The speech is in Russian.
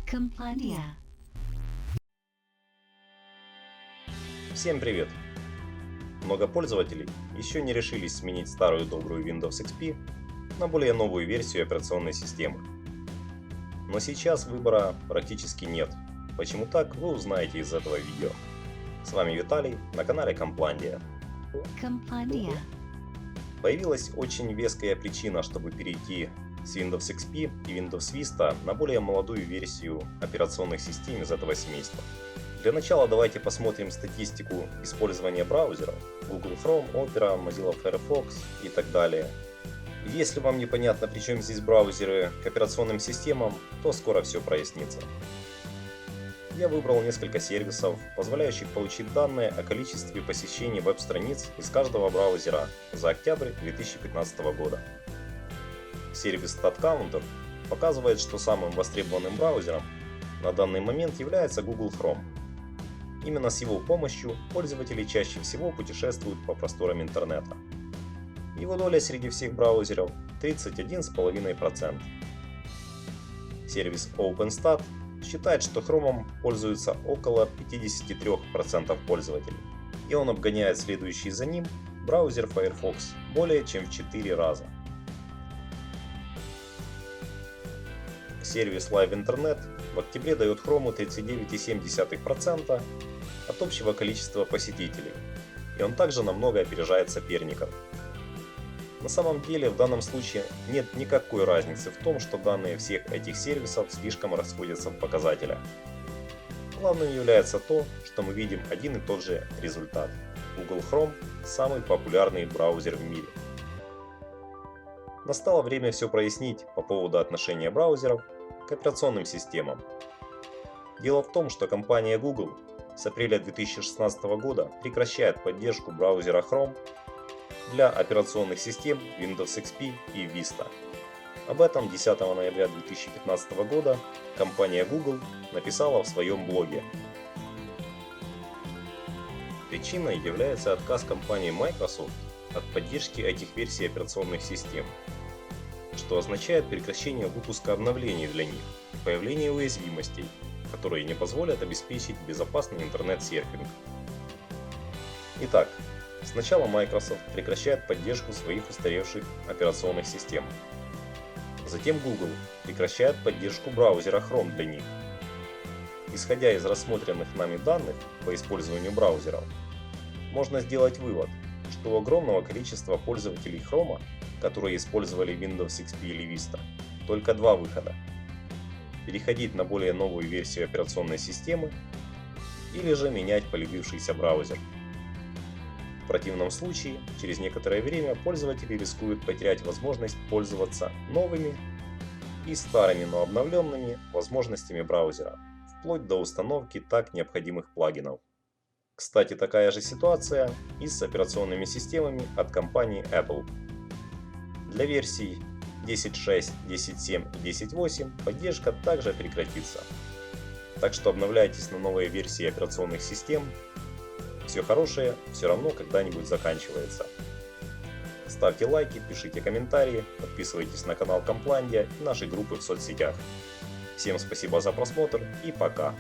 Complandia. Всем привет! Много пользователей еще не решились сменить старую добрую Windows XP на более новую версию операционной системы. Но сейчас выбора практически нет. Почему так, вы узнаете из этого видео. С вами Виталий на канале Complandia. Complandia. Появилась очень веская причина, чтобы перейти с Windows XP и Windows Vista на более молодую версию операционных систем из этого семейства. Для начала давайте посмотрим статистику использования браузеров Google Chrome, Opera, Mozilla Firefox и так далее. Если вам непонятно, при чем здесь браузеры к операционным системам, то скоро все прояснится. Я выбрал несколько сервисов, позволяющих получить данные о количестве посещений веб-страниц из каждого браузера за октябрь 2015 года. Сервис StatCounter показывает, что самым востребованным браузером на данный момент является Google Chrome. Именно с его помощью пользователи чаще всего путешествуют по просторам интернета. Его доля среди всех браузеров 31,5%. Сервис OpenStat считает, что Chrome пользуется около 53% пользователей, и он обгоняет следующий за ним браузер Firefox более чем в 4 раза. Сервис Live Internet в октябре дает Chrome 39,7% от общего количества посетителей, и он также намного опережает соперников. На самом деле в данном случае нет никакой разницы в том, что данные всех этих сервисов слишком расходятся в показателях. Главным является то, что мы видим один и тот же результат. Google Chrome – самый популярный браузер в мире. Настало время все прояснить по поводу отношения браузеров к операционным системам. Дело в том, что компания Google с апреля 2016 года прекращает поддержку браузера Chrome для операционных систем Windows XP и Vista. Об этом 10 ноября 2015 года компания Google написала в своем блоге. Причиной является отказ компании Microsoft от поддержки этих версий операционных систем, что означает прекращение выпуска обновлений для них и появление уязвимостей, которые не позволят обеспечить безопасный интернет-серфинг. Итак, сначала Microsoft прекращает поддержку своих устаревших операционных систем. Затем Google прекращает поддержку браузера Chrome для них. Исходя из рассмотренных нами данных по использованию браузеров, можно сделать вывод, что у огромного количества пользователей Chrome, которые использовали Windows XP или Vista, только два выхода: переходить на более новую версию операционной системы или же менять полюбившийся браузер. В противном случае, через некоторое время пользователи рискуют потерять возможность пользоваться новыми и старыми, но обновленными возможностями браузера, вплоть до установки так необходимых плагинов. Кстати, такая же ситуация и с операционными системами от компании Apple. Для версий 10.6, 10.7 и 10.8 поддержка также прекратится. Так что обновляйтесь на новые версии операционных систем. Все хорошее все равно когда-нибудь заканчивается. Ставьте лайки, пишите комментарии, подписывайтесь на канал Complandia и наши группы в соцсетях. Всем спасибо за просмотр и пока!